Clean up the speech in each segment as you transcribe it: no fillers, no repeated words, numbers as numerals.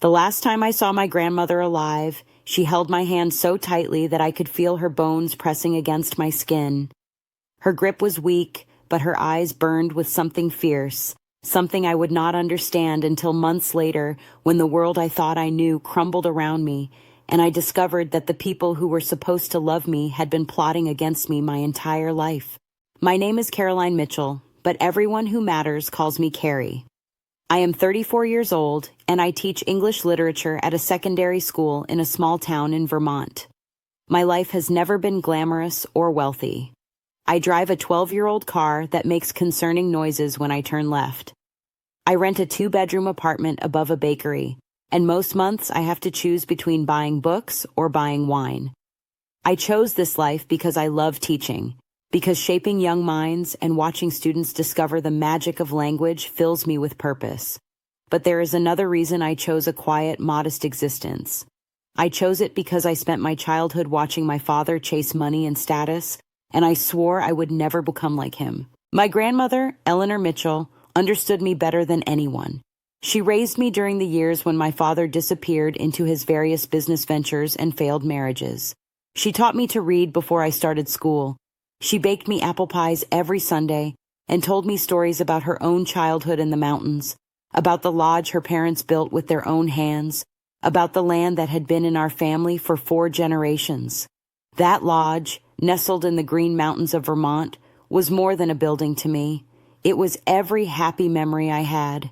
The last time I saw my grandmother alive, she held my hand so tightly that I could feel her bones pressing against my skin. Her grip was weak, but her eyes burned with something fierce, something I would not understand until months later when the world I thought I knew crumbled around me, and I discovered that the people who were supposed to love me had been plotting against me my entire life. My name is Caroline Mitchell, but everyone who matters calls me Carrie. I am 34 years old, and I teach English literature at a secondary school in a small town in Vermont. My life has never been glamorous or wealthy. I drive a 12-year-old car that makes concerning noises when I turn left. I rent a 2-bedroom apartment above a bakery, and most months I have to choose between buying books or buying wine. I chose this life because I love teaching, because shaping young minds and watching students discover the magic of language fills me with purpose. But there is another reason I chose a quiet, modest existence. I chose it because I spent my childhood watching my father chase money and status, and I swore I would never become like him. My grandmother, Eleanor Mitchell, understood me better than anyone. She raised me during the years when my father disappeared into his various business ventures and failed marriages. She taught me to read before I started school. She baked me apple pies every Sunday and told me stories about her own childhood in the mountains, about the lodge her parents built with their own hands, about the land that had been in our family for 4 generations. That lodge, nestled in the Green Mountains of Vermont, was more than a building to me. It was every happy memory I had.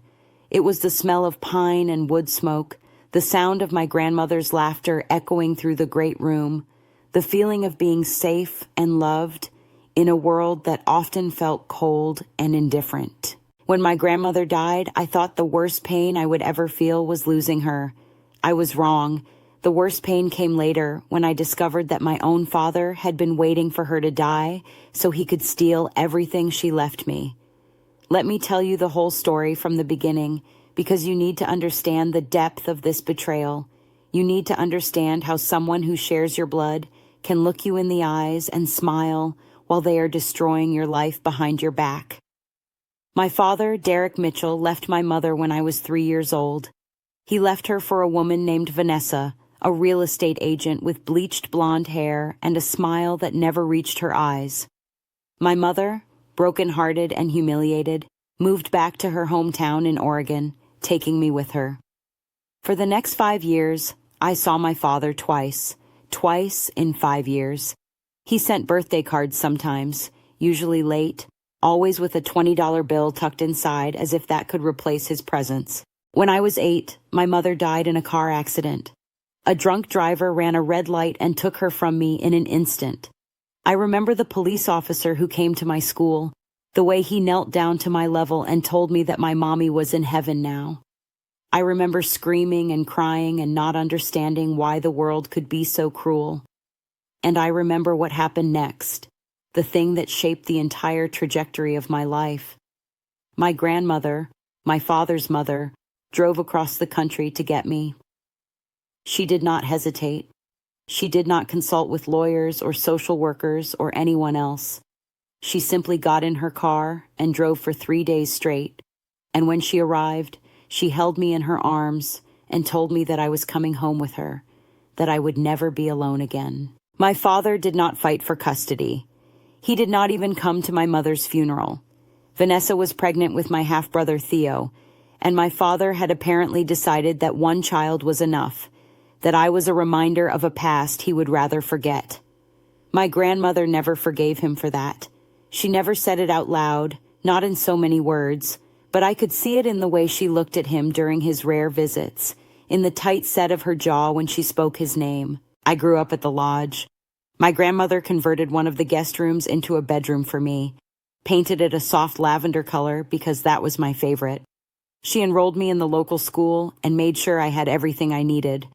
It was the smell of pine and wood smoke, the sound of my grandmother's laughter echoing through the great room, the feeling of being safe and loved in a world that often felt cold and indifferent. When my grandmother died, I thought the worst pain I would ever feel was losing her. I was wrong. The worst pain came later when I discovered that my own father had been waiting for her to die so he could steal everything she left me. Let me tell you the whole story from the beginning, because you need to understand the depth of this betrayal. You need to understand how someone who shares your blood can look you in the eyes and smile while they are destroying your life behind your back. My father, Derek Mitchell, left my mother when I was 3 years old. He left her for a woman named Vanessa, a real estate agent with bleached blonde hair and a smile that never reached her eyes. My mother, broken-hearted and humiliated, moved back to her hometown in Oregon, taking me with her. For the next 5 years, I saw my father twice in 5 years. He sent birthday cards sometimes, usually late, always with a $20 bill tucked inside as if that could replace his presence. When I was 8, my mother died in a car accident. A drunk driver ran a red light and took her from me in an instant. I remember the police officer who came to my school, the way he knelt down to my level and told me that my mommy was in heaven now. I remember screaming and crying and not understanding why the world could be so cruel. And I remember what happened next, the thing that shaped the entire trajectory of my life. My grandmother, my father's mother, drove across the country to get me. She did not hesitate. She did not consult with lawyers or social workers or anyone else. She simply got in her car and drove for 3 days straight. And when she arrived, she held me in her arms and told me that I was coming home with her, that I would never be alone again. My father did not fight for custody. He did not even come to my mother's funeral. Vanessa was pregnant with my half-brother Theo, and my father had apparently decided that one child was enough, that I was a reminder of a past he would rather forget. My grandmother never forgave him for that. She never said it out loud, not in so many words, but I could see it in the way she looked at him during his rare visits, in the tight set of her jaw when she spoke his name. I grew up at the lodge. My grandmother converted one of the guest rooms into a bedroom for me, painted it a soft lavender color because that was my favorite. She enrolled me in the local school and made sure I had everything I needed.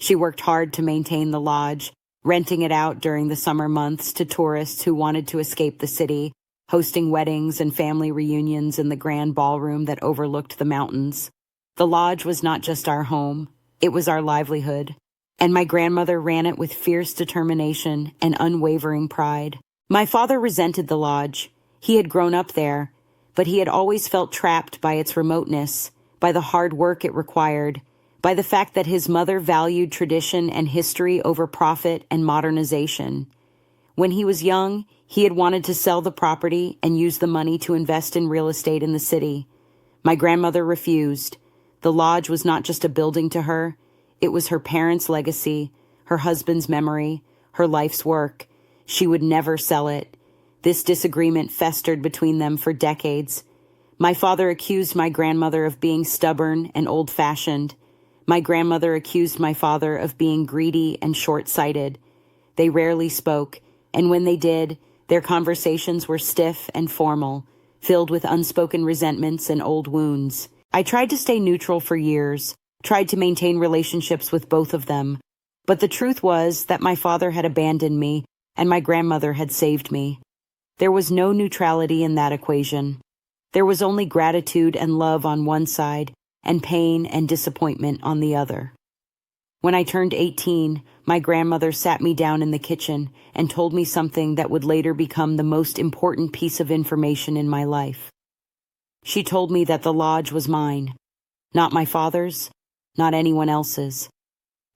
She worked hard to maintain the lodge, renting it out during the summer months to tourists who wanted to escape the city, hosting weddings and family reunions in the grand ballroom that overlooked the mountains. The lodge was not just our home, it was our livelihood, and my grandmother ran it with fierce determination and unwavering pride. My father resented the lodge. He had grown up there, but he had always felt trapped by its remoteness, by the hard work it required, by the fact that his mother valued tradition and history over profit and modernization. When he was young, he had wanted to sell the property and use the money to invest in real estate in the city. My grandmother refused. The lodge was not just a building to her. It was her parents' legacy, her husband's memory, her life's work. She would never sell it. This disagreement festered between them for decades. My father accused my grandmother of being stubborn and old-fashioned. My grandmother accused my father of being greedy and short-sighted. They rarely spoke, and when they did, their conversations were stiff and formal, filled with unspoken resentments and old wounds. I tried to stay neutral for years, tried to maintain relationships with both of them, but the truth was that my father had abandoned me and my grandmother had saved me. There was no neutrality in that equation. There was only gratitude and love on one side, and pain and disappointment on the other. When I turned 18, my grandmother sat me down in the kitchen and told me something that would later become the most important piece of information in my life. She told me that the lodge was mine, not my father's, not anyone else's,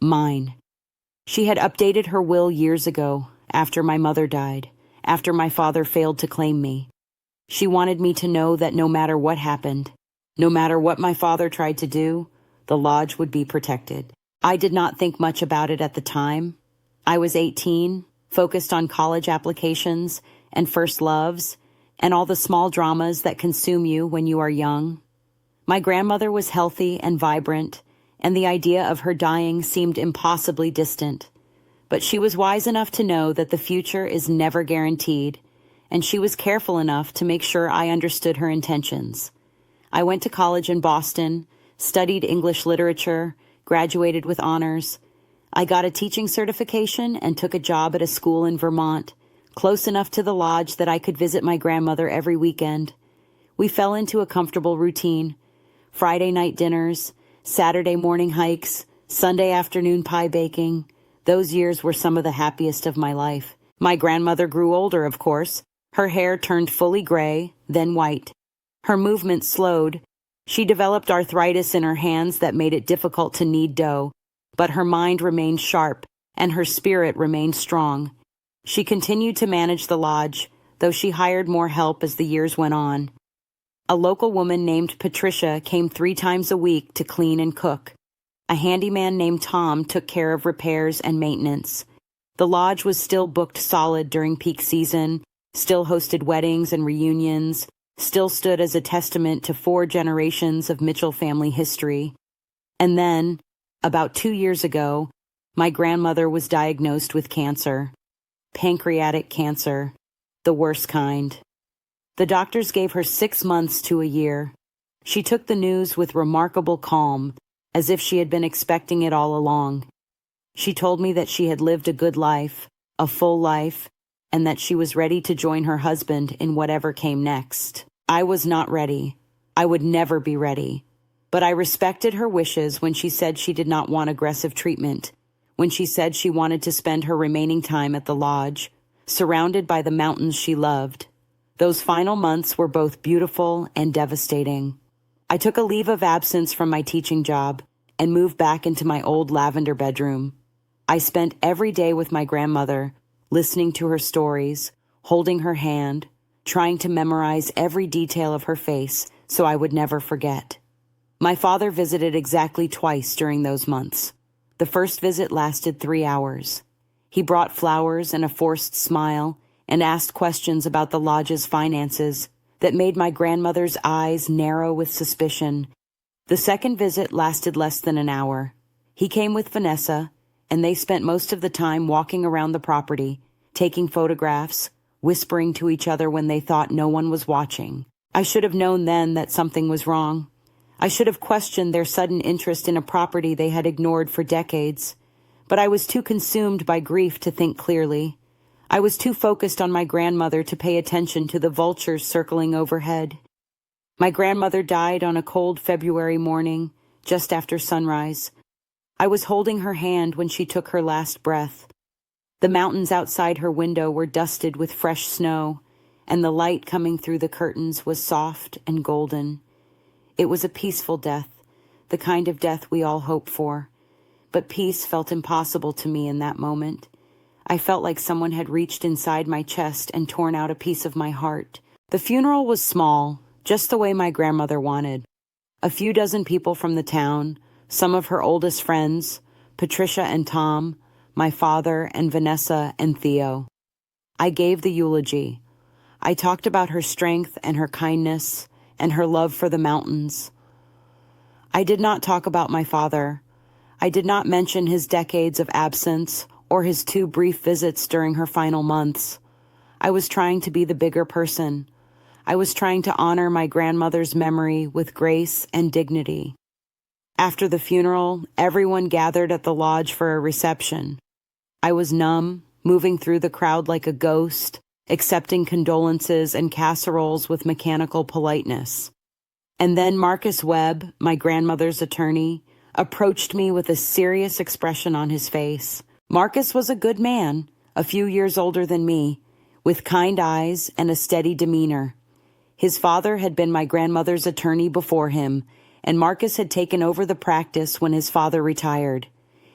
mine. She had updated her will years ago, after my mother died, after my father failed to claim me. She wanted me to know that no matter what happened, no matter what my father tried to do, the lodge would be protected. I did not think much about it at the time. I was 18, focused on college applications and first loves, and all the small dramas that consume you when you are young. My grandmother was healthy and vibrant, and the idea of her dying seemed impossibly distant. But she was wise enough to know that the future is never guaranteed, and she was careful enough to make sure I understood her intentions. I went to college in Boston, studied English literature, graduated with honors. I got a teaching certification and took a job at a school in Vermont, close enough to the lodge that I could visit my grandmother every weekend. We fell into a comfortable routine: Friday night dinners, Saturday morning hikes, Sunday afternoon pie baking. Those years were some of the happiest of my life. My grandmother grew older, of course. Her hair turned fully gray, then white. Her movement slowed. She developed arthritis in her hands that made it difficult to knead dough, but her mind remained sharp, and her spirit remained strong. She continued to manage the lodge, though she hired more help as the years went on. A local woman named Patricia came 3 times a week to clean and cook. A handyman named Tom took care of repairs and maintenance. The lodge was still booked solid during peak season, still hosted weddings and reunions, still stood as a testament to 4 generations of Mitchell family history. And then, about 2 years ago, my grandmother was diagnosed with cancer. Pancreatic cancer, the worst kind. The doctors gave her 6 months to a year. She took the news with remarkable calm, as if she had been expecting it all along. She told me that she had lived a good life, a full life, and that she was ready to join her husband in whatever came next. I was not ready. I would never be ready. But I respected her wishes when she said she did not want aggressive treatment, when she said she wanted to spend her remaining time at the lodge, surrounded by the mountains she loved. Those final months were both beautiful and devastating. I took a leave of absence from my teaching job and moved back into my old lavender bedroom. I spent every day with my grandmother, listening to her stories, holding her hand, trying to memorize every detail of her face so I would never forget. My father visited exactly twice during those months. The first visit lasted 3 hours. He brought flowers and a forced smile and asked questions about the lodge's finances that made my grandmother's eyes narrow with suspicion. The second visit lasted less than an hour. He came with Vanessa, and they spent most of the time walking around the property, taking photographs, whispering to each other when they thought no one was watching. I should have known then that something was wrong. I should have questioned their sudden interest in a property they had ignored for decades. But I was too consumed by grief to think clearly. I was too focused on my grandmother to pay attention to the vultures circling overhead. My grandmother died on a cold February morning, just after sunrise. I was holding her hand when she took her last breath. The mountains outside her window were dusted with fresh snow, and the light coming through the curtains was soft and golden. It was a peaceful death, the kind of death we all hope for. But peace felt impossible to me in that moment. I felt like someone had reached inside my chest and torn out a piece of my heart. The funeral was small, just the way my grandmother wanted. A few dozen people from the town, some of her oldest friends, Patricia and Tom, my father and Vanessa and Theo. I gave the eulogy. I talked about her strength and her kindness and her love for the mountains. I did not talk about my father. I did not mention his decades of absence or his 2 brief visits during her final months. I was trying to be the bigger person. I was trying to honor my grandmother's memory with grace and dignity. After the funeral, everyone gathered at the lodge for a reception. I was numb, moving through the crowd like a ghost, accepting condolences and casseroles with mechanical politeness. And then Marcus Webb, my grandmother's attorney, approached me with a serious expression on his face. Marcus was a good man, a few years older than me, with kind eyes and a steady demeanor. His father had been my grandmother's attorney before him, and Marcus had taken over the practice when his father retired.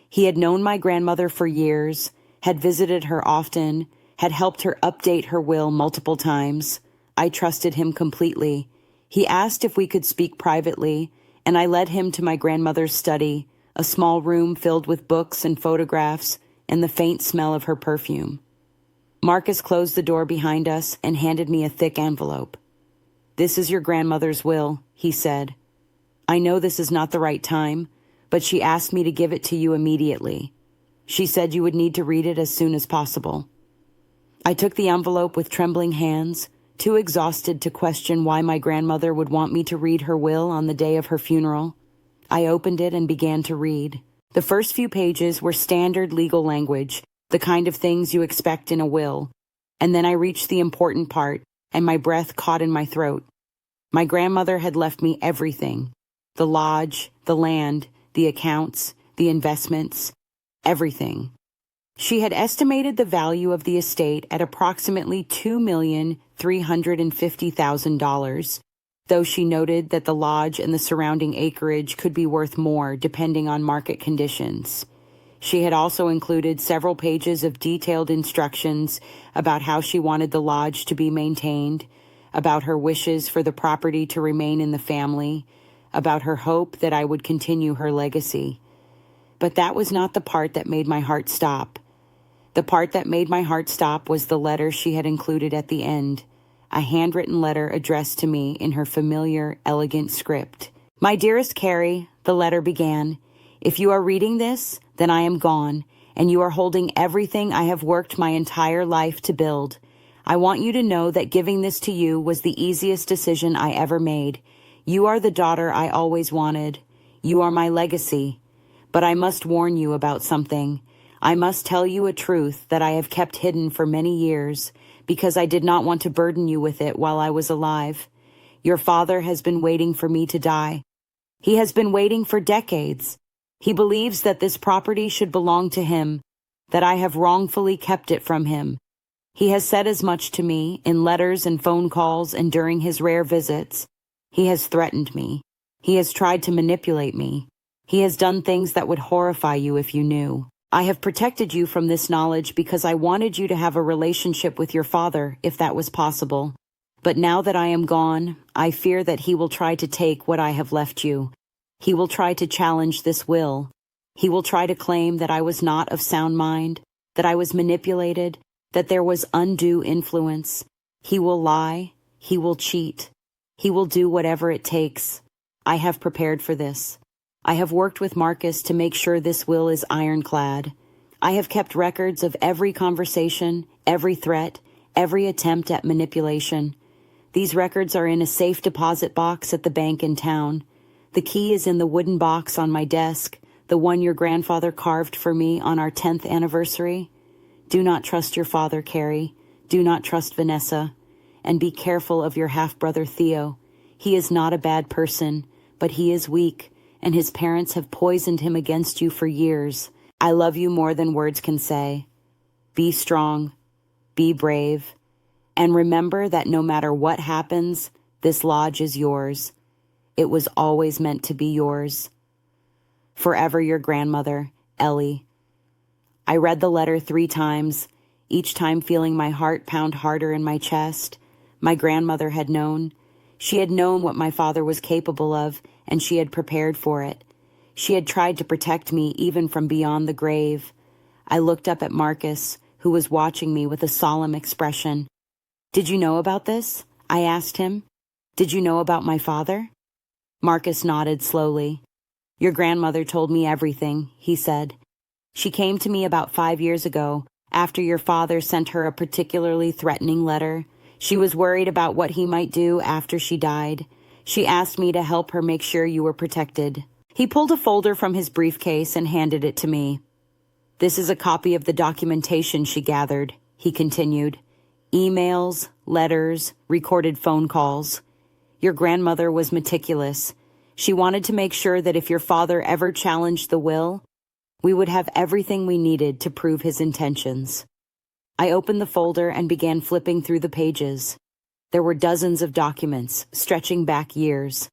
He had known my grandmother for years, had visited her often, had helped her update her will multiple times. I trusted him completely. He asked if we could speak privately, and I led him to my grandmother's study, a small room filled with books and photographs and the faint smell of her perfume. Marcus closed the door behind us and handed me a thick envelope. "This is your grandmother's will," he said. "I know this is not the right time, but she asked me to give it to you immediately. She said you would need to read it as soon as possible." I took the envelope with trembling hands, too exhausted to question why my grandmother would want me to read her will on the day of her funeral. I opened it and began to read. The first few pages were standard legal language, the kind of things you expect in a will. And then I reached the important part, and my breath caught in my throat. My grandmother had left me everything. The lodge, the land, the accounts, the investments, everything. She had estimated the value of the estate at approximately $2,350,000, though she noted that the lodge and the surrounding acreage could be worth more depending on market conditions. She had also included several pages of detailed instructions about how she wanted the lodge to be maintained, about her wishes for the property to remain in the family, about her hope that I would continue her legacy. But that was not the part that made my heart stop. The part that made my heart stop was the letter she had included at the end, a handwritten letter addressed to me in her familiar, elegant script. "My dearest Carrie," the letter began, "if you are reading this, then I am gone, and you are holding everything I have worked my entire life to build. I want you to know that giving this to you was the easiest decision I ever made. You are the daughter I always wanted. You are my legacy. But I must warn you about something. I must tell you a truth that I have kept hidden for many years, because I did not want to burden you with it while I was alive. Your father has been waiting for me to die. He has been waiting for decades. He believes that this property should belong to him, that I have wrongfully kept it from him. He has said as much to me in letters and phone calls and during his rare visits. He has threatened me. He has tried to manipulate me. He has done things that would horrify you if you knew. I have protected you from this knowledge because I wanted you to have a relationship with your father, if that was possible. But now that I am gone, I fear that he will try to take what I have left you. He will try to challenge this will. He will try to claim that I was not of sound mind, that I was manipulated, that there was undue influence. He will lie. He will cheat. He will do whatever it takes. I have prepared for this. I have worked with Marcus to make sure this will is ironclad. I have kept records of every conversation, every threat, every attempt at manipulation. These records are in a safe deposit box at the bank in town. The key is in the wooden box on my desk, the one your grandfather carved for me on our 10th anniversary. Do not trust your father, Carrie. Do not trust Vanessa. And be careful of your half-brother Theo. He is not a bad person, but he is weak, and his parents have poisoned him against you for years. I love you more than words can say. Be strong. Be brave. And remember that no matter what happens, this lodge is yours. It was always meant to be yours. Forever your grandmother, Ellie. I read the letter 3 times, each time feeling my heart pound harder in my chest. My grandmother had known. She had known what my father was capable of, and she had prepared for it. She had tried to protect me even from beyond the grave. I looked up at Marcus, who was watching me with a solemn expression. "Did you know about this?" I asked him. "Did you know about my father?" Marcus nodded slowly. "Your grandmother told me everything," he said. "She came to me about 5 years ago, after your father sent her a particularly threatening letter. She was worried about what he might do after she died. She asked me to help her make sure you were protected." He pulled a folder from his briefcase and handed it to me. "This is a copy of the documentation she gathered," he continued. "Emails, letters, recorded phone calls. Your grandmother was meticulous. She wanted to make sure that if your father ever challenged the will, we would have everything we needed to prove his intentions." I opened the folder and began flipping through the pages. There were dozens of documents, stretching back years.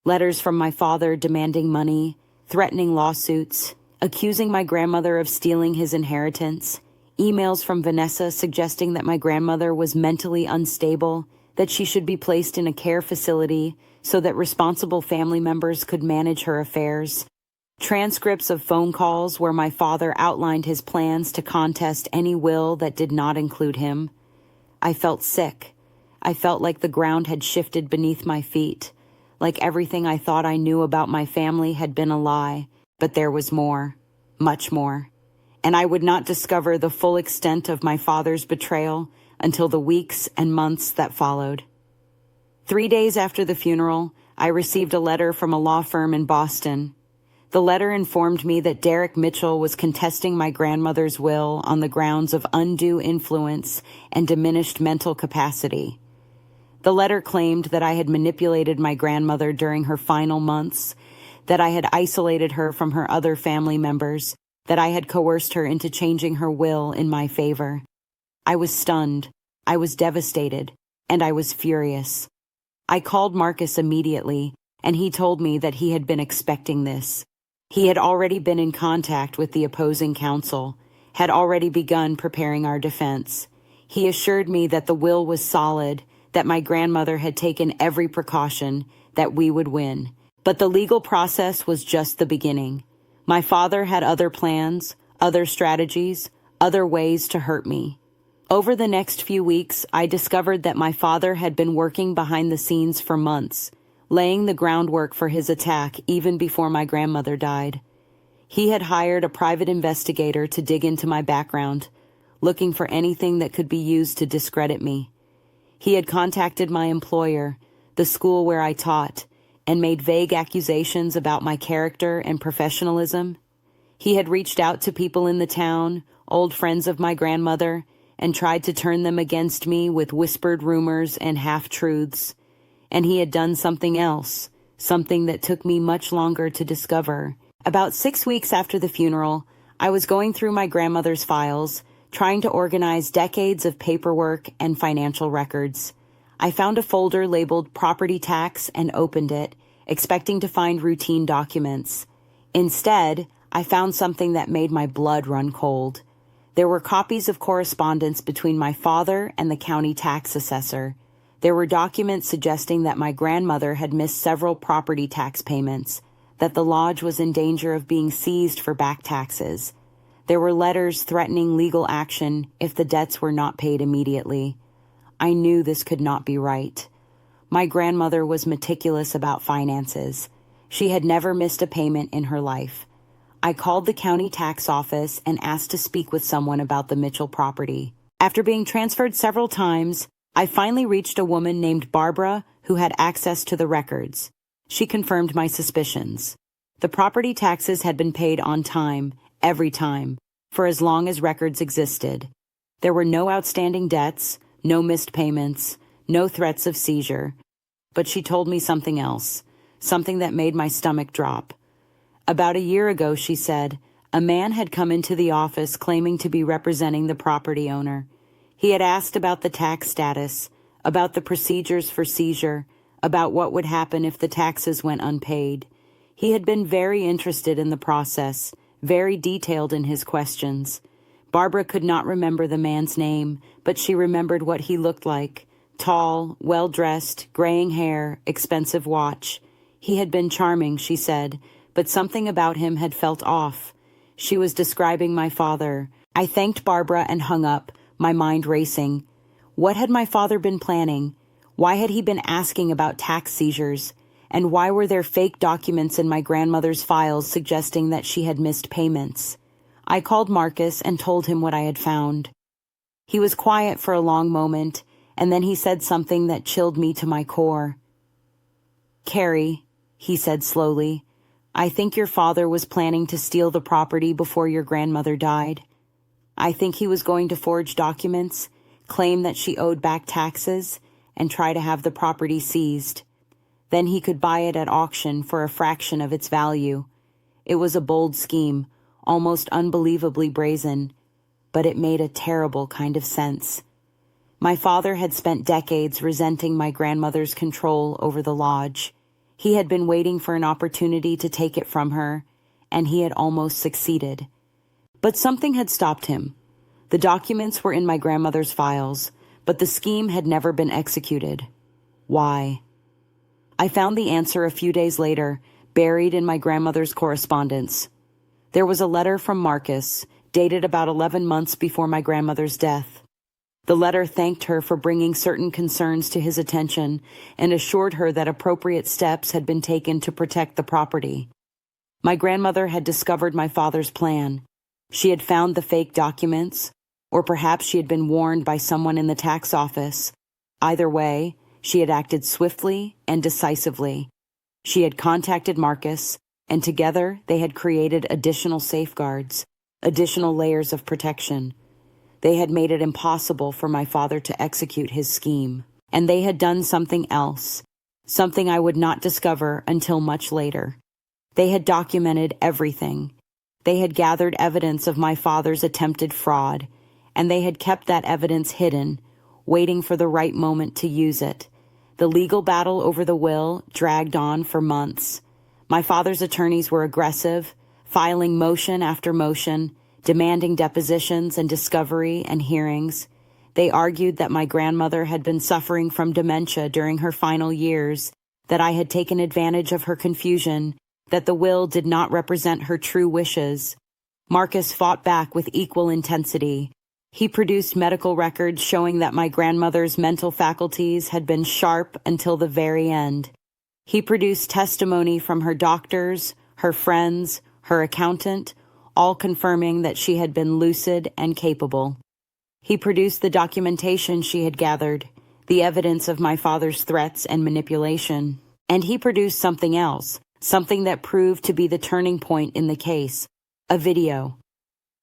Letters from my father demanding money, threatening lawsuits, accusing my grandmother of stealing his inheritance, emails from Vanessa suggesting that my grandmother was mentally unstable, that she should be placed in a care facility so that responsible family members could manage her affairs, transcripts of phone calls where my father outlined his plans to contest any will that did not include him. I felt sick. I felt like the ground had shifted beneath my feet, like everything I thought I knew about my family had been a lie, but there was more, much more, and I would not discover the full extent of my father's betrayal until the weeks and months that followed. 3 days after the funeral, I received a letter from a law firm in Boston. The letter informed me that Derek Mitchell was contesting my grandmother's will on the grounds of undue influence and diminished mental capacity. The letter claimed that I had manipulated my grandmother during her final months, that I had isolated her from her other family members, that I had coerced her into changing her will in my favor. I was stunned, I was devastated, and I was furious. I called Marcus immediately, and he told me that he had been expecting this. He had already been in contact with the opposing counsel, had already begun preparing our defense. He assured me that the will was solid, that my grandmother had taken every precaution, that we would win. But the legal process was just the beginning. My father had other plans, other strategies, other ways to hurt me. Over the next few weeks, I discovered that my father had been working behind the scenes for months, laying the groundwork for his attack even before my grandmother died. He had hired a private investigator to dig into my background, looking for anything that could be used to discredit me. He had contacted my employer, the school where I taught, and made vague accusations about my character and professionalism. He had reached out to people in the town, old friends of my grandmother, and tried to turn them against me with whispered rumors and half-truths. And he had done something else, something that took me much longer to discover. About 6 weeks after the funeral, I was going through my grandmother's files, trying to organize decades of paperwork and financial records. I found a folder labeled property tax and opened it, expecting to find routine documents. Instead, I found something that made my blood run cold. There were copies of correspondence between my father and the county tax assessor. There were documents suggesting that my grandmother had missed several property tax payments, that the lodge was in danger of being seized for back taxes. There were letters threatening legal action if the debts were not paid immediately. I knew this could not be right. My grandmother was meticulous about finances. She had never missed a payment in her life. I called the county tax office and asked to speak with someone about the Mitchell property. After being transferred several times, I finally reached a woman named Barbara who had access to the records. She confirmed my suspicions. The property taxes had been paid on time, every time, for as long as records existed. There were no outstanding debts, no missed payments, no threats of seizure. But she told me something else, something that made my stomach drop. About a year ago, she said, a man had come into the office claiming to be representing the property owner. He had asked about the tax status, about the procedures for seizure, about what would happen if the taxes went unpaid. He had been very interested in the process, very detailed in his questions. Barbara could not remember the man's name, but she remembered what he looked like. Tall, well-dressed, graying hair, expensive watch. He had been charming, she said, but something about him had felt off. She was describing my father. I thanked Barbara and hung up, my mind racing. What had my father been planning? Why had he been asking about tax seizures? And why were there fake documents in my grandmother's files suggesting that she had missed payments? I called Marcus and told him what I had found. He was quiet for a long moment, and then he said something that chilled me to my core. "Carrie," he said slowly, "I think your father was planning to steal the property before your grandmother died. I think he was going to forge documents, claim that she owed back taxes, and try to have the property seized. Then he could buy it at auction for a fraction of its value. It was a bold scheme, almost unbelievably brazen, but it made a terrible kind of sense. My father had spent decades resenting my grandmother's control over the lodge. He had been waiting for an opportunity to take it from her, and he had almost succeeded. But something had stopped him. The documents were in my grandmother's files, but the scheme had never been executed. Why? I found the answer a few days later, buried in my grandmother's correspondence. There was a letter from Marcus, dated about 11 months before my grandmother's death. The letter thanked her for bringing certain concerns to his attention and assured her that appropriate steps had been taken to protect the property. My grandmother had discovered my father's plan. She had found the fake documents, or perhaps she had been warned by someone in the tax office. Either way, she had acted swiftly and decisively. She had contacted Marcus, and together they had created additional safeguards, additional layers of protection. They had made it impossible for my father to execute his scheme. And they had done something else, something I would not discover until much later. They had documented everything. They had gathered evidence of my father's attempted fraud, and they had kept that evidence hidden, waiting for the right moment to use it. The legal battle over the will dragged on for months. My father's attorneys were aggressive, filing motion after motion, demanding depositions and discovery and hearings. They argued that my grandmother had been suffering from dementia during her final years, that I had taken advantage of her confusion, that the will did not represent her true wishes. Marcus fought back with equal intensity. He produced medical records showing that my grandmother's mental faculties had been sharp until the very end. He produced testimony from her doctors, her friends, her accountant, all confirming that she had been lucid and capable. He produced the documentation she had gathered, the evidence of my father's threats and manipulation. And he produced something else, something that proved to be the turning point in the case, a video.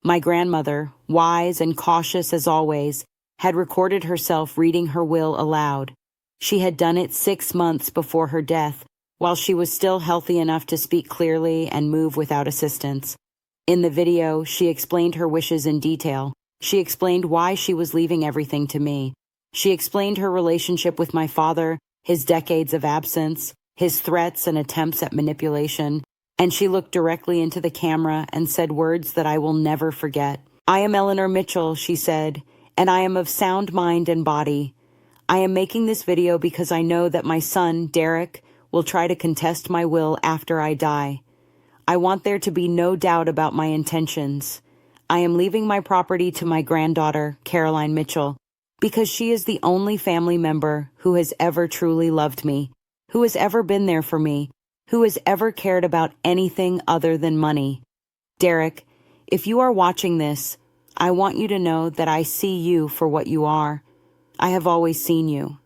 My grandmother, wise and cautious as always, had recorded herself reading her will aloud. She had done it 6 months before her death, while she was still healthy enough to speak clearly and move without assistance. In the video, she explained her wishes in detail. She explained why she was leaving everything to me. She explained her relationship with my father, his decades of absence, his threats and attempts at manipulation, and she looked directly into the camera and said words that I will never forget. "I am Eleanor Mitchell," she said, "and I am of sound mind and body. I am making this video because I know that my son, Derek, will try to contest my will after I die. I want there to be no doubt about my intentions. I am leaving my property to my granddaughter, Caroline Mitchell, because she is the only family member who has ever truly loved me, who has ever been there for me, who has ever cared about anything other than money. Derek, if you are watching this, I want you to know that I see you for what you are. I have always seen you,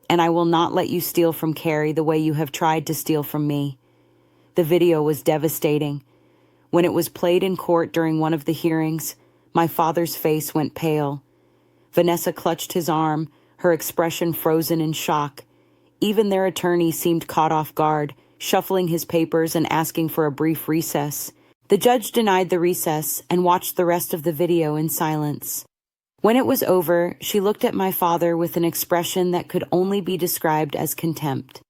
and I will not let you steal from Carrie the way you have tried to steal from me." The video was devastating. When it was played in court during one of the hearings, my father's face went pale. Vanessa clutched his arm, her expression frozen in shock. Even their attorney seemed caught off guard, shuffling his papers and asking for a brief recess. The judge denied the recess and watched the rest of the video in silence. When it was over, she looked at my father with an expression that could only be described as contempt.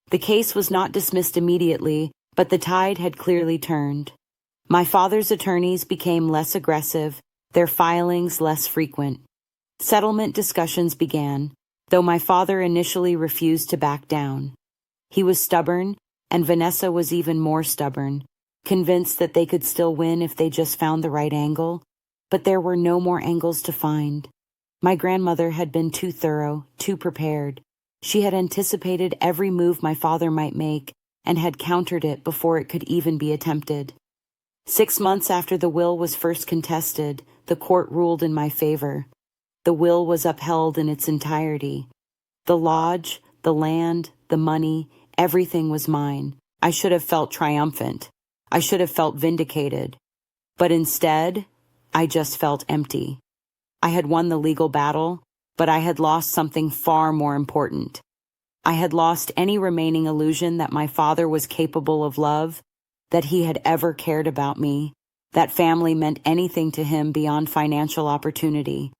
The case was not dismissed immediately, But the tide had clearly turned. My father's attorneys became less aggressive, their filings less frequent. Settlement discussions began, though my father initially refused to back down. He was stubborn, and Vanessa was even more stubborn, convinced that they could still win if they just found the right angle, but there were no more angles to find. My grandmother had been too thorough, too prepared. She had anticipated every move my father might make and had countered it before it could even be attempted. 6 months after the will was first contested, the court ruled in my favor. The will was upheld in its entirety. The lodge, the land, the money, everything was mine. I should have felt triumphant. I should have felt vindicated. But instead, I just felt empty. I had won the legal battle, but I had lost something far more important. I had lost any remaining illusion that my father was capable of love, that he had ever cared about me, that family meant anything to him beyond financial opportunity.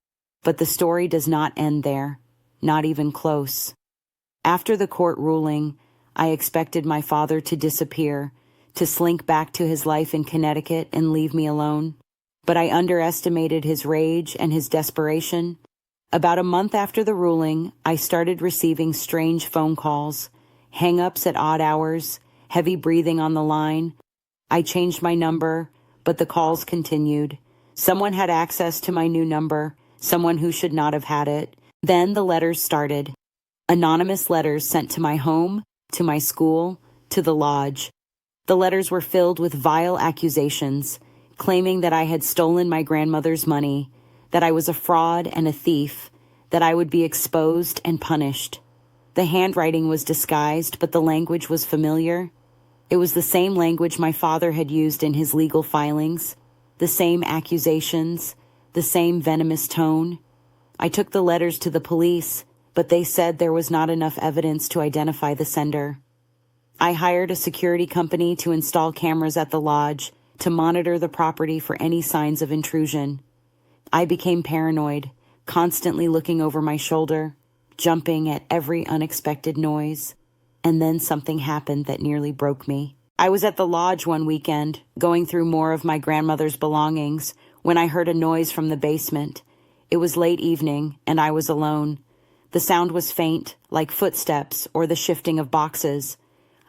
But the story does not end there, not even close. After the court ruling, I expected my father to disappear, to slink back to his life in Connecticut and leave me alone. But I underestimated his rage and his desperation. About a month after the ruling, I started receiving strange phone calls, hang-ups at odd hours, heavy breathing on the line. I changed my number, but the calls continued. Someone had access to my new number, someone who should not have had it. Then the letters started. Anonymous letters sent to my home, to my school, to the lodge. The letters were filled with vile accusations, claiming that I had stolen my grandmother's money, that I was a fraud and a thief, that I would be exposed and punished. The handwriting was disguised, but the language was familiar. It was the same language my father had used in his legal filings, the same accusations, the same venomous tone. I took the letters to the police, but they said there was not enough evidence to identify the sender. I hired a security company to install cameras at the lodge to monitor the property for any signs of intrusion. I became paranoid, constantly looking over my shoulder, jumping at every unexpected noise. And then something happened that nearly broke me. I was at the lodge one weekend, going through more of my grandmother's belongings, when I heard a noise from the basement. It was late evening, and I was alone. The sound was faint, like footsteps or the shifting of boxes.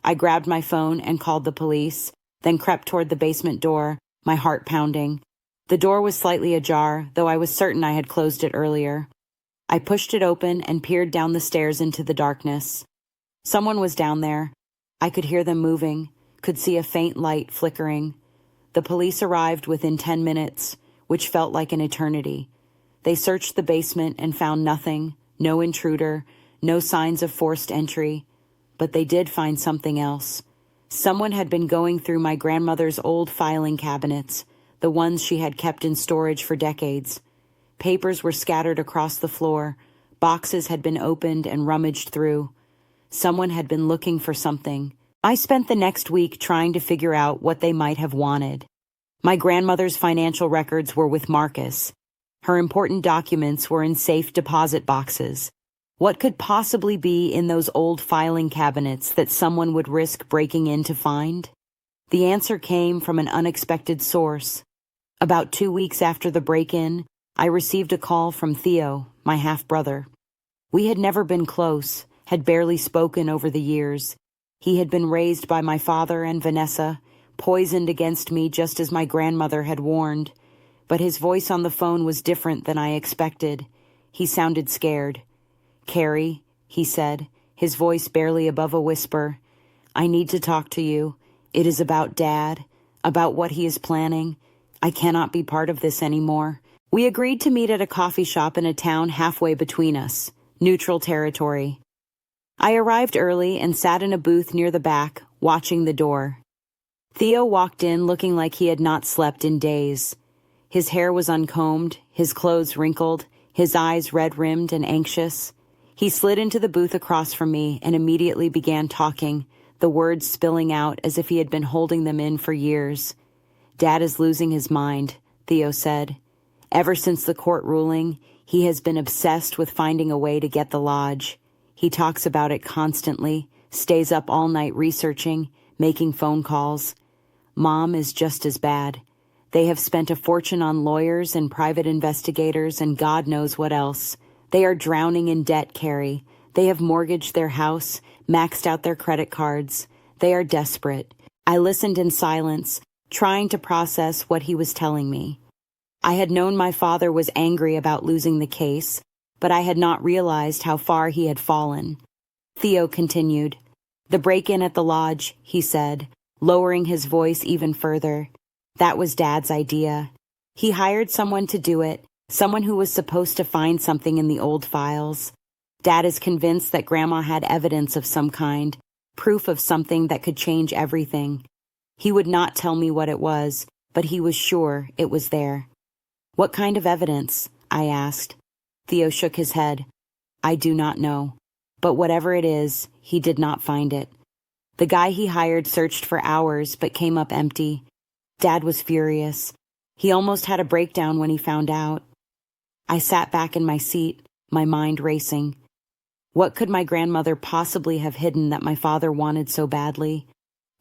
I grabbed my phone and called the police, then crept toward the basement door, my heart pounding. The door was slightly ajar, though I was certain I had closed it earlier. I pushed it open and peered down the stairs into the darkness. Someone was down there. I could hear them moving, could see a faint light flickering. The police arrived within 10 minutes, which felt like an eternity. They searched the basement and found nothing, no intruder, no signs of forced entry. But they did find something else. Someone had been going through my grandmother's old filing cabinets, the ones she had kept in storage for decades. Papers were scattered across the floor. Boxes had been opened and rummaged through. Someone had been looking for something. I spent the next week trying to figure out what they might have wanted. My grandmother's financial records were with Marcus. Her important documents were in safe deposit boxes. What could possibly be in those old filing cabinets that someone would risk breaking in to find? The answer came from an unexpected source. About 2 weeks after the break-in, I received a call from Theo, my half-brother. We had never been close, had barely spoken over the years. He had been raised by my father and Vanessa, poisoned against me just as my grandmother had warned. But his voice on the phone was different than I expected. He sounded scared. "Carrie," he said, his voice barely above a whisper, "I need to talk to you. It is about Dad, about what he is planning. I cannot be part of this anymore." We agreed to meet at a coffee shop in a town halfway between us, neutral territory. I arrived early and sat in a booth near the back, watching the door. Theo walked in looking like he had not slept in days. His hair was uncombed, his clothes wrinkled, his eyes red-rimmed and anxious. He slid into the booth across from me and immediately began talking, the words spilling out as if he had been holding them in for years. "Dad is losing his mind," Theo said. "Ever since the court ruling, he has been obsessed with finding a way to get the lodge. He talks about it constantly, stays up all night researching, making phone calls. Mom is just as bad. They have spent a fortune on lawyers and private investigators and God knows what else. They are drowning in debt, Carrie. They have mortgaged their house, maxed out their credit cards. They are desperate. I listened in silence, trying to process what he was telling me. I had known my father was angry about losing the case, but I had not realized how far he had fallen. Theo continued. The break-in at the lodge, he said, lowering his voice even further. That was Dad's idea. He hired someone to do it, someone who was supposed to find something in the old files. Dad is convinced that Grandma had evidence of some kind, proof of something that could change everything. He would not tell me what it was, but he was sure it was there. What kind of evidence? I asked. Theo shook his head. I do not know. But whatever it is, he did not find it. The guy he hired searched for hours but came up empty. Dad was furious. He almost had a breakdown when he found out. I sat back in my seat, my mind racing. What could my grandmother possibly have hidden that my father wanted so badly?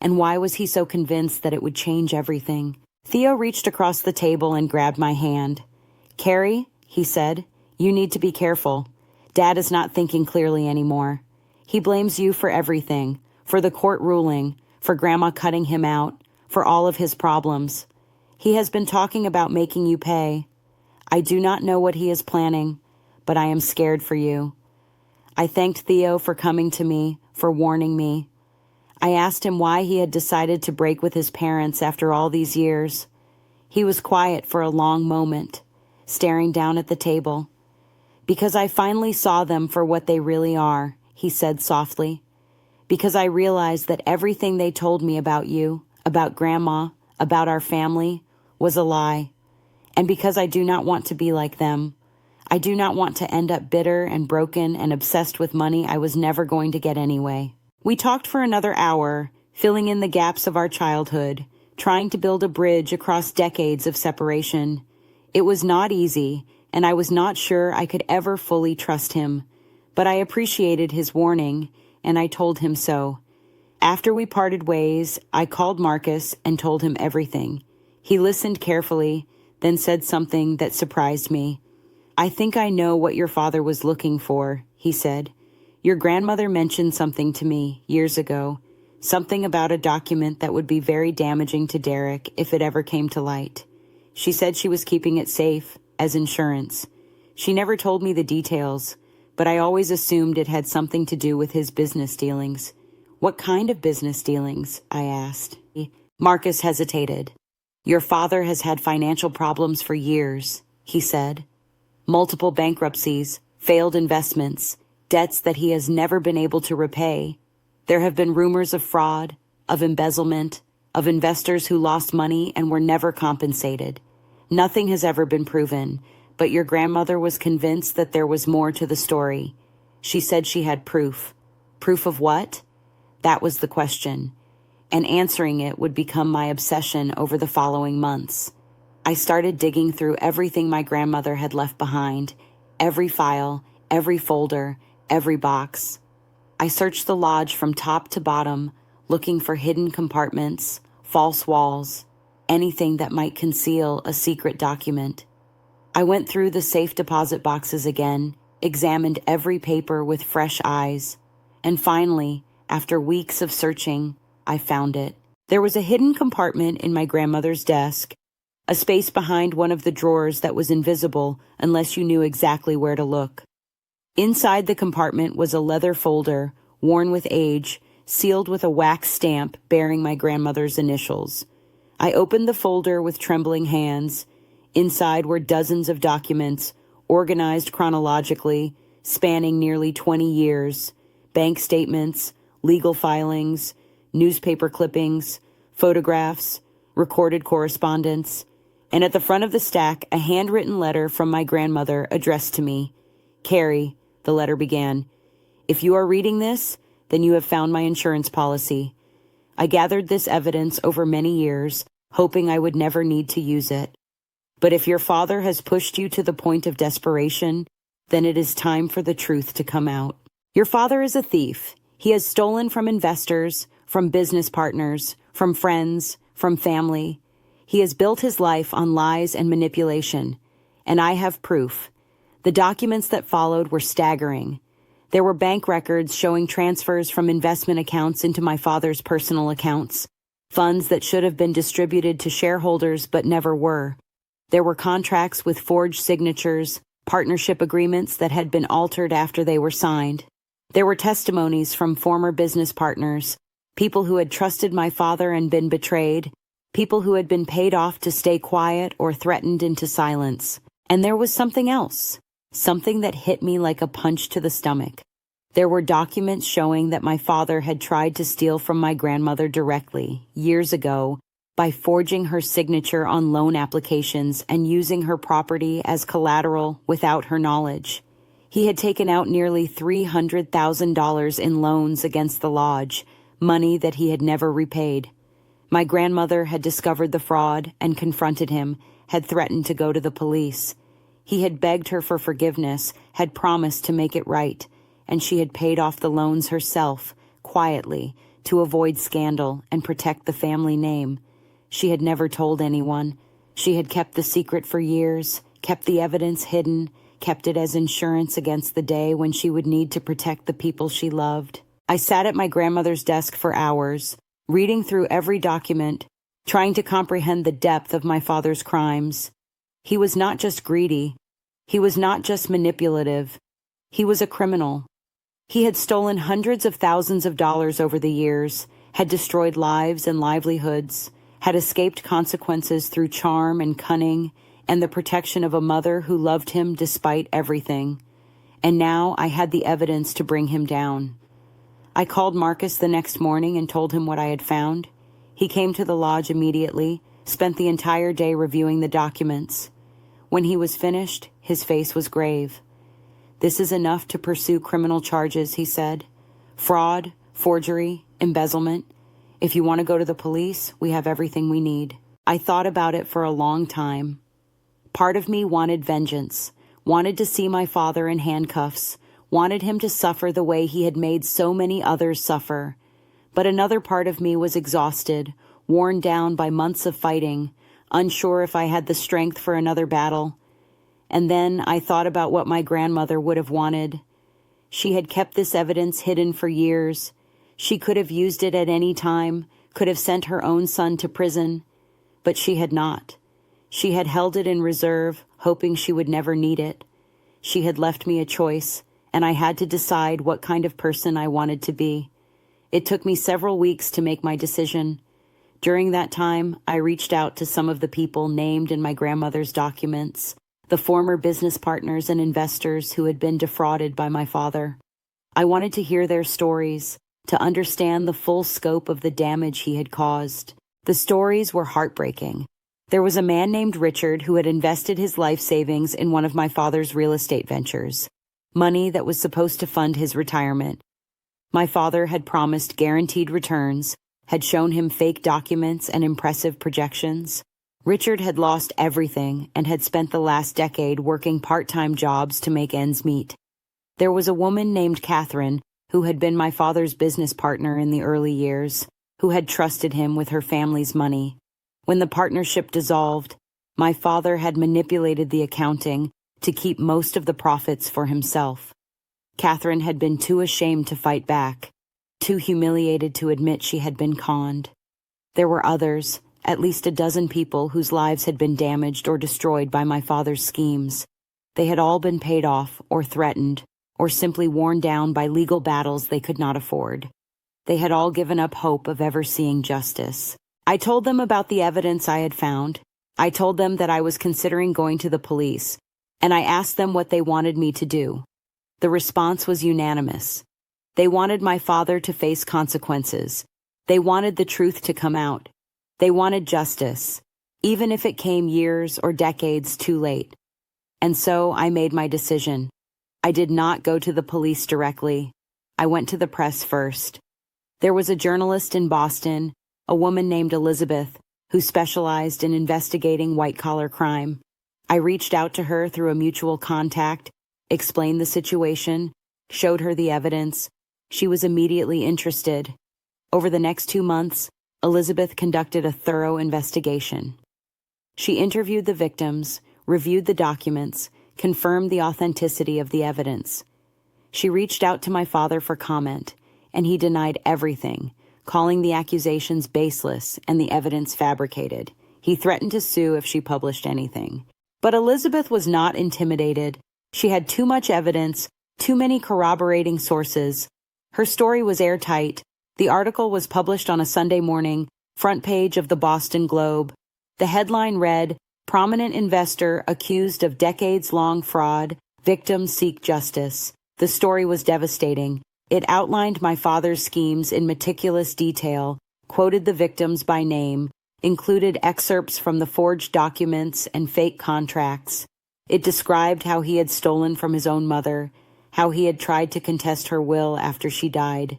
And why was he so convinced that it would change everything? Theo reached across the table and grabbed my hand. Carrie, he said, you need to be careful. Dad is not thinking clearly anymore. He blames you for everything, for the court ruling, for Grandma cutting him out, for all of his problems. He has been talking about making you pay. I do not know what he is planning, but I am scared for you. I thanked Theo for coming to me, for warning me. I asked him why he had decided to break with his parents after all these years. He was quiet for a long moment, staring down at the table. Because I finally saw them for what they really are, he said softly. Because I realized that everything they told me about you, about Grandma, about our family, was a lie. And because I do not want to be like them, I do not want to end up bitter and broken and obsessed with money I was never going to get anyway. We talked for another hour, filling in the gaps of our childhood, trying to build a bridge across decades of separation. It was not easy, and I was not sure I could ever fully trust him, but I appreciated his warning, and I told him so. After we parted ways, I called Marcus and told him everything. He listened carefully, then said something that surprised me. I think I know what your father was looking for, he said. Your grandmother mentioned something to me years ago, something about a document that would be very damaging to Derek if it ever came to light. She said she was keeping it safe, as insurance. She never told me the details, but I always assumed it had something to do with his business dealings. What kind of business dealings? I asked. Marcus hesitated. Your father has had financial problems for years, he said. Multiple bankruptcies, failed investments, debts that he has never been able to repay. There have been rumors of fraud, of embezzlement, of investors who lost money and were never compensated. Nothing has ever been proven, but your grandmother was convinced that there was more to the story. She said she had proof. Proof of what? That was the question, and answering it would become my obsession over the following months. I started digging through everything my grandmother had left behind, every file, every folder, every box. I searched the lodge from top to bottom, looking for hidden compartments, false walls, anything that might conceal a secret document. I went through the safe deposit boxes again, examined every paper with fresh eyes, and finally, after weeks of searching, I found it. There was a hidden compartment in my grandmother's desk, a space behind one of the drawers that was invisible unless you knew exactly where to look. Inside the compartment was a leather folder, worn with age, sealed with a wax stamp bearing my grandmother's initials. I opened the folder with trembling hands. Inside were dozens of documents, organized chronologically, spanning nearly 20 years, bank statements, legal filings, newspaper clippings, photographs, recorded correspondence, and at the front of the stack, a handwritten letter from my grandmother addressed to me. Carrie, the letter began, if you are reading this, then you have found my insurance policy. I gathered this evidence over many years, hoping I would never need to use it. But if your father has pushed you to the point of desperation, then it is time for the truth to come out. Your father is a thief. He has stolen from investors, from business partners, from friends, from family. He has built his life on lies and manipulation, and I have proof. The documents that followed were staggering. There were bank records showing transfers from investment accounts into my father's personal accounts, funds that should have been distributed to shareholders but never were. There were contracts with forged signatures, partnership agreements that had been altered after they were signed. There were testimonies from former business partners, people who had trusted my father and been betrayed, people who had been paid off to stay quiet or threatened into silence. And there was something else, something that hit me like a punch to the stomach. There were documents showing that my father had tried to steal from my grandmother directly, years ago, by forging her signature on loan applications and using her property as collateral without her knowledge. He had taken out nearly $300,000 in loans against the lodge, money that he had never repaid. My grandmother had discovered the fraud and confronted him, had threatened to go to the police. He had begged her for forgiveness, had promised to make it right, and she had paid off the loans herself, quietly, to avoid scandal and protect the family name. She had never told anyone. She had kept the secret for years, kept the evidence hidden, kept it as insurance against the day when she would need to protect the people she loved. I sat at my grandmother's desk for hours, reading through every document, trying to comprehend the depth of my father's crimes. He was not just greedy. He was not just manipulative. He was a criminal. He had stolen hundreds of thousands of dollars over the years, had destroyed lives and livelihoods, had escaped consequences through charm and cunning and the protection of a mother who loved him despite everything. And now I had the evidence to bring him down. I called Marcus the next morning and told him what I had found. He came to the lodge immediately, spent the entire day reviewing the documents. When he was finished, his face was grave. "This is enough to pursue criminal charges," he said. "Fraud, forgery, embezzlement. If you want to go to the police, we have everything we need." I thought about it for a long time. Part of me wanted vengeance, wanted to see my father in handcuffs, wanted him to suffer the way he had made so many others suffer. But another part of me was exhausted, worn down by months of fighting, unsure if I had the strength for another battle. And then I thought about what my grandmother would have wanted. She had kept this evidence hidden for years. She could have used it at any time, could have sent her own son to prison, but she had not. She had held it in reserve, hoping she would never need it. She had left me a choice, and I had to decide what kind of person I wanted to be. It took me several weeks to make my decision. During that time, I reached out to some of the people named in my grandmother's documents, the former business partners and investors who had been defrauded by my father. I wanted to hear their stories, to understand the full scope of the damage he had caused. The stories were heartbreaking. There was a man named Richard who had invested his life savings in one of my father's real estate ventures, money that was supposed to fund his retirement. My father had promised guaranteed returns, had shown him fake documents and impressive projections. Richard had lost everything and had spent the last decade working part-time jobs to make ends meet. There was a woman named Catherine who had been my father's business partner in the early years, who had trusted him with her family's money. When the partnership dissolved, my father had manipulated the accounting to keep most of the profits for himself. Catherine had been too ashamed to fight back, too humiliated to admit she had been conned. There were others, at least a dozen people whose lives had been damaged or destroyed by my father's schemes. They had all been paid off or threatened, or simply worn down by legal battles they could not afford. They had all given up hope of ever seeing justice. I told them about the evidence I had found. I told them that I was considering going to the police, and I asked them what they wanted me to do. The response was unanimous. They wanted my father to face consequences. They wanted the truth to come out. They wanted justice, even if it came years or decades too late. And so I made my decision. I did not go to the police directly. I went to the press first. There was a journalist in Boston, a woman named Elizabeth, who specialized in investigating white-collar crime. I reached out to her through a mutual contact, explained the situation, showed her the evidence. She was immediately interested. Over the next 2 months, Elizabeth conducted a thorough investigation. She interviewed the victims, reviewed the documents, confirmed the authenticity of the evidence. She reached out to my father for comment, and he denied everything, calling the accusations baseless and the evidence fabricated. He threatened to sue if she published anything. But Elizabeth was not intimidated. She had too much evidence, too many corroborating sources. Her story was airtight. The article was published on a Sunday morning, front page of the Boston Globe. The headline read, "Prominent investor accused of decades-long fraud, victims seek justice." The story was devastating. It outlined my father's schemes in meticulous detail, quoted the victims by name, included excerpts from the forged documents and fake contracts. It described how he had stolen from his own mother, how he had tried to contest her will after she died.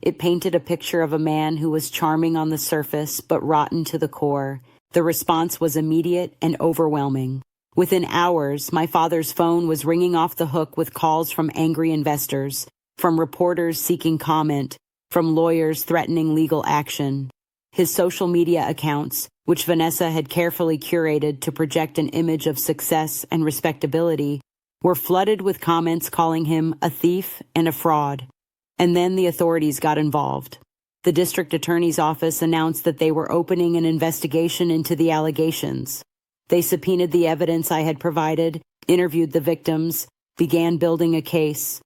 It painted a picture of a man who was charming on the surface but rotten to the core. The response was immediate and overwhelming. Within hours, my father's phone was ringing off the hook with calls from angry investors, from reporters seeking comment, from lawyers threatening legal action. His social media accounts, which Vanessa had carefully curated to project an image of success and respectability, were flooded with comments calling him a thief and a fraud. And then the authorities got involved. The district attorney's office announced that they were opening an investigation into the allegations. They subpoenaed the evidence I had provided, interviewed the victims, began building a case.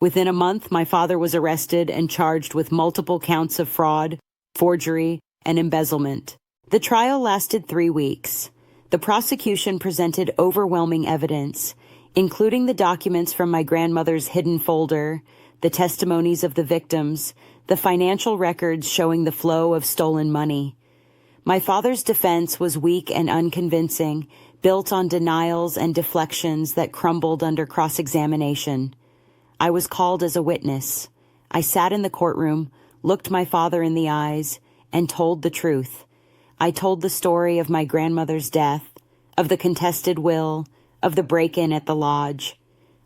Within a month, my father was arrested and charged with multiple counts of fraud, forgery, and embezzlement. The trial lasted 3 weeks. The prosecution presented overwhelming evidence, including the documents from my grandmother's hidden folder, the testimonies of the victims, the financial records showing the flow of stolen money. My father's defense was weak and unconvincing, built on denials and deflections that crumbled under cross-examination. I was called as a witness. I sat in the courtroom, looked my father in the eyes, and told the truth. I told the story of my grandmother's death, of the contested will, of the break-in at the lodge.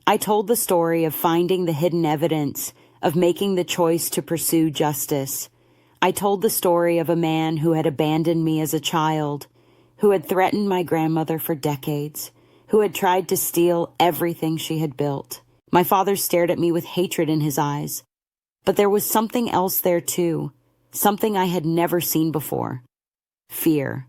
I told the story of finding the hidden evidence, of making the choice to pursue justice. I told the story of a man who had abandoned me as a child, who had threatened my grandmother for decades, who had tried to steal everything she had built. My father stared at me with hatred in his eyes. But there was something else there too, something I had never seen before. Fear.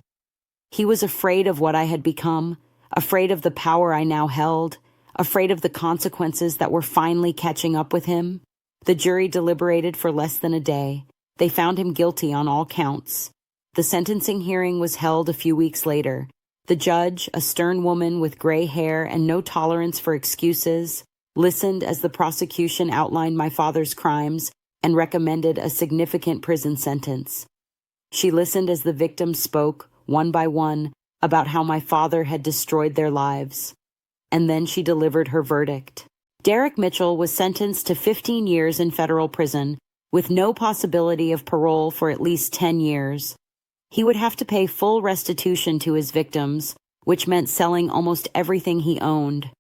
He was afraid of what I had become, afraid of the power I now held, afraid of the consequences that were finally catching up with him. The jury deliberated for less than a day. They found him guilty on all counts. The sentencing hearing was held a few weeks later. The judge, a stern woman with gray hair and no tolerance for excuses, listened as the prosecution outlined my father's crimes and recommended a significant prison sentence. She listened as the victims spoke, one by one, about how my father had destroyed their lives. And then she delivered her verdict. Derek Mitchell was sentenced to 15 years in federal prison, with no possibility of parole for at least 10 years. He would have to pay full restitution to his victims, which meant selling almost everything he owned.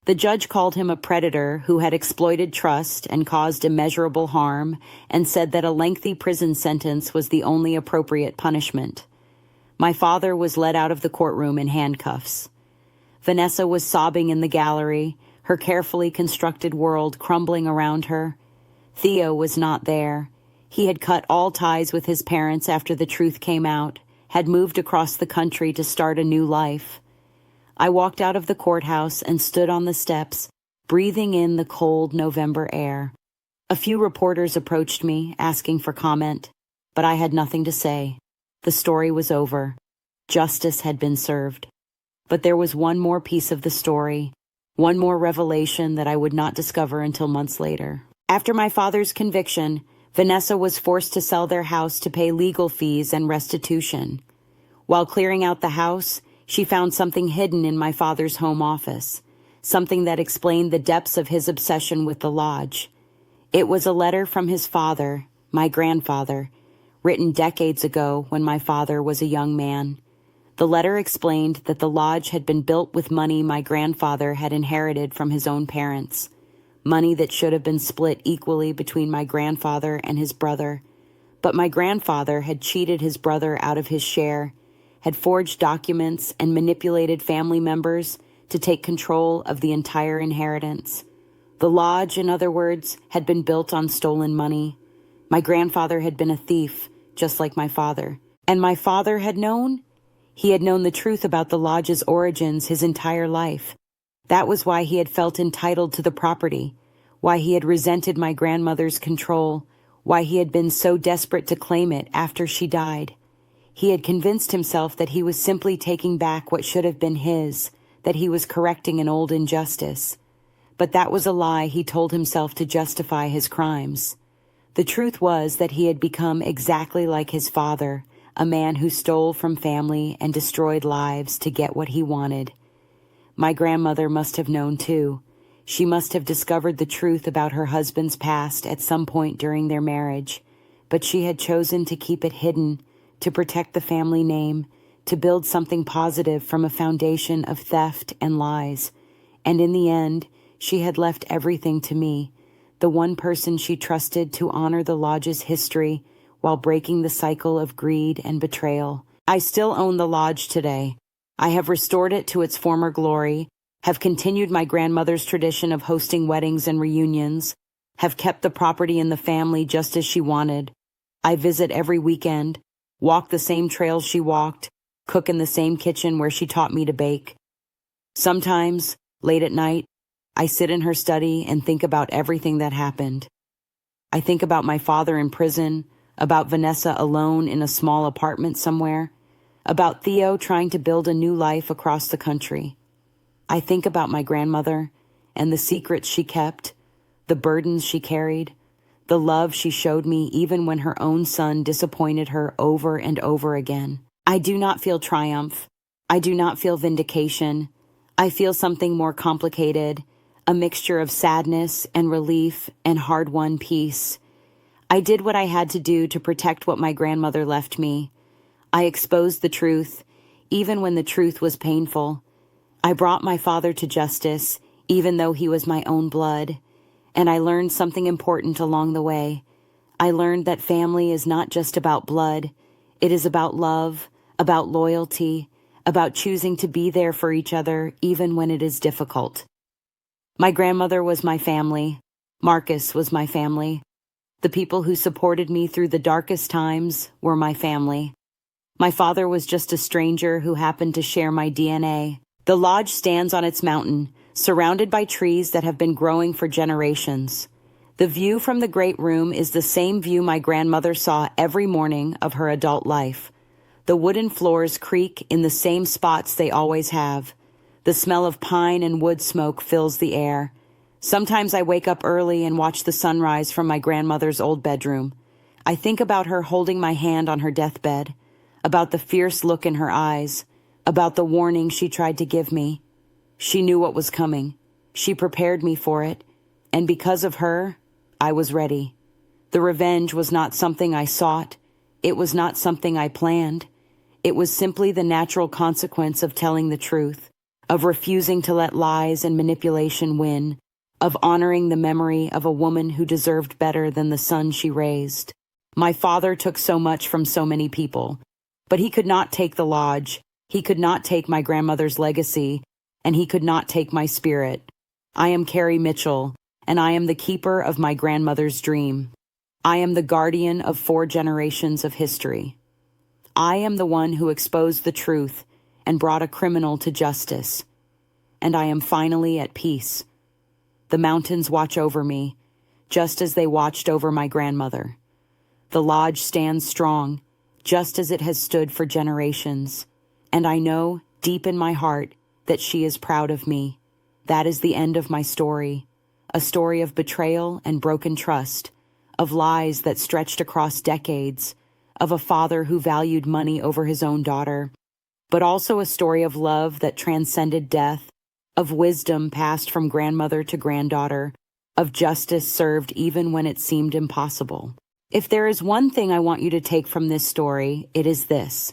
The judge called him a predator who had exploited trust and caused immeasurable harm, and said that a lengthy prison sentence was the only appropriate punishment. My father was led out of the courtroom in handcuffs. Vanessa was sobbing in the gallery, her carefully constructed world crumbling around her. Theo was not there. He had cut all ties with his parents after the truth came out, had moved across the country to start a new life. I walked out of the courthouse and stood on the steps, breathing in the cold November air. A few reporters approached me, asking for comment, but I had nothing to say. The story was over. Justice had been served. But there was one more piece of the story, one more revelation that I would not discover until months later. After my father's conviction, Vanessa was forced to sell their house to pay legal fees and restitution. While clearing out the house, she found something hidden in my father's home office, something that explained the depths of his obsession with the lodge. It was a letter from his father, my grandfather, written decades ago when my father was a young man. The letter explained that the lodge had been built with money my grandfather had inherited from his own parents, money that should have been split equally between my grandfather and his brother. But my grandfather had cheated his brother out of his share, had forged documents and manipulated family members to take control of the entire inheritance. The lodge, in other words, had been built on stolen money. My grandfather had been a thief, just like my father. And my father had known? He had known the truth about the lodge's origins his entire life. That was why he had felt entitled to the property, why he had resented my grandmother's control, why he had been so desperate to claim it after she died. He had convinced himself that he was simply taking back what should have been his, that he was correcting an old injustice. But that was a lie he told himself to justify his crimes. The truth was that he had become exactly like his father, a man who stole from family and destroyed lives to get what he wanted. My grandmother must have known too. She must have discovered the truth about her husband's past at some point during their marriage, but she had chosen to keep it hidden, to protect the family name, to build something positive from a foundation of theft and lies. And in the end, she had left everything to me, the one person she trusted to honor the lodge's history while breaking the cycle of greed and betrayal. I still own the lodge today. I have restored it to its former glory, have continued my grandmother's tradition of hosting weddings and reunions, have kept the property in the family just as she wanted. I visit every weekend, walk the same trails she walked, cook in the same kitchen where she taught me to bake. Sometimes, late at night, I sit in her study and think about everything that happened. I think about my father in prison, about Vanessa alone in a small apartment somewhere, about Theo trying to build a new life across the country. I think about my grandmother and the secrets she kept, the burdens she carried, the love she showed me even when her own son disappointed her over and over again. I do not feel triumph. I do not feel vindication. I feel something more complicated, a mixture of sadness and relief and hard-won peace. I did what I had to do to protect what my grandmother left me. I exposed the truth, even when the truth was painful. I brought my father to justice, even though he was my own blood. And I learned something important along the way. I learned that family is not just about blood. It is about love, about loyalty, about choosing to be there for each other, even when it is difficult. My grandmother was my family. Marcus was my family. The people who supported me through the darkest times were my family. My father was just a stranger who happened to share my DNA. The lodge stands on its mountain, surrounded by trees that have been growing for generations. The view from the great room is the same view my grandmother saw every morning of her adult life. The wooden floors creak in the same spots they always have. The smell of pine and wood smoke fills the air. Sometimes I wake up early and watch the sunrise from my grandmother's old bedroom. I think about her holding my hand on her deathbed, about the fierce look in her eyes, about the warning she tried to give me. She knew what was coming. She prepared me for it, and because of her, I was ready. The revenge was not something I sought. It was not something I planned. It was simply the natural consequence of telling the truth, of refusing to let lies and manipulation win, of honoring the memory of a woman who deserved better than the son she raised. My father took so much from so many people, but he could not take the lodge. He could not take my grandmother's legacy, and he could not take my spirit. I am Carrie Mitchell, and I am the keeper of my grandmother's dream. I am the guardian of 4 generations of history. I am the one who exposed the truth and brought a criminal to justice. And I am finally at peace. The mountains watch over me, just as they watched over my grandmother. The lodge stands strong, just as it has stood for generations. And I know, deep in my heart, that she is proud of me. That is the end of my story. A story of betrayal and broken trust, of lies that stretched across decades, of a father who valued money over his own daughter, but also a story of love that transcended death, of wisdom passed from grandmother to granddaughter, of justice served even when it seemed impossible. If there is one thing I want you to take from this story, it is this.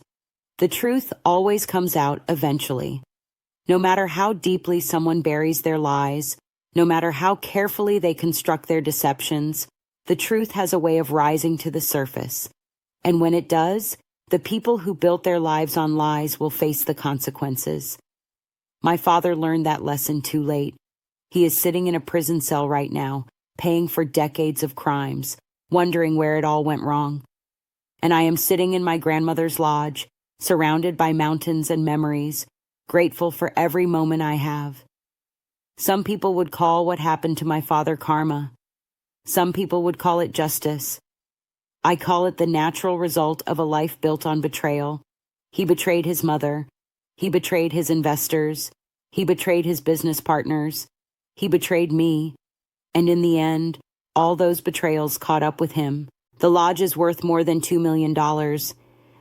The truth always comes out eventually. No matter how deeply someone buries their lies, no matter how carefully they construct their deceptions, the truth has a way of rising to the surface, And when it does, the people who built their lives on lies will face the consequences. My father learned that lesson too late. He is sitting in a prison cell right now, paying for decades of crimes, wondering where it all went wrong. And I am sitting in my grandmother's lodge, surrounded by mountains and memories, grateful for every moment I have. Some people would call what happened to my father karma. Some people would call it justice. I call it the natural result of a life built on betrayal. He betrayed his mother. He betrayed his investors. He betrayed his business partners. He betrayed me. And in the end, all those betrayals caught up with him. The lodge is worth more than $2 million.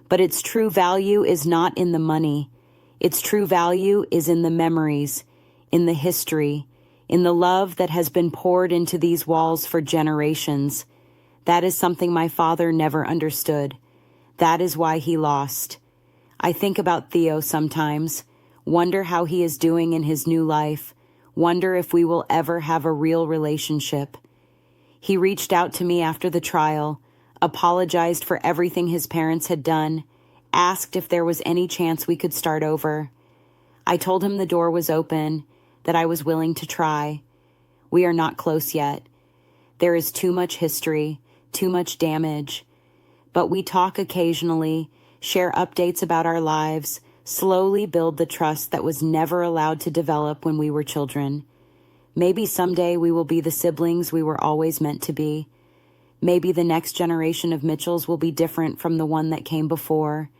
But its true value is not in the money. Its true value is in the memories, in the history, in the love that has been poured into these walls for generations. That is something my father never understood. That is why he lost. I think about Theo sometimes, wonder how he is doing in his new life, wonder if we will ever have a real relationship. He reached out to me after the trial, apologized for everything his parents had done, asked if there was any chance we could start over. I told him the door was open, that I was willing to try. We are not close yet. There is too much history, too much damage. But we talk occasionally, share updates about our lives, slowly build the trust that was never allowed to develop when we were children. Maybe someday we will be the siblings we were always meant to be. Maybe the next generation of Mitchells will be different from the one that came before.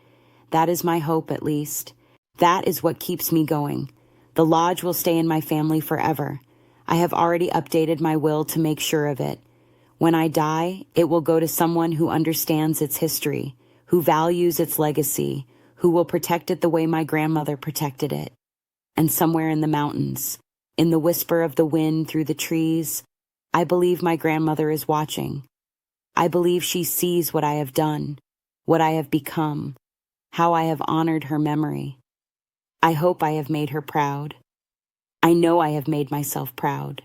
That is my hope, at least. That is what keeps me going. The lodge will stay in my family forever. I have already updated my will to make sure of it. When I die, it will go to someone who understands its history, who values its legacy, who will protect it the way my grandmother protected it. And somewhere in the mountains, in the whisper of the wind through the trees, I believe my grandmother is watching. I believe she sees what I have done, what I have become, how I have honored her memory. I hope I have made her proud. I know I have made myself proud.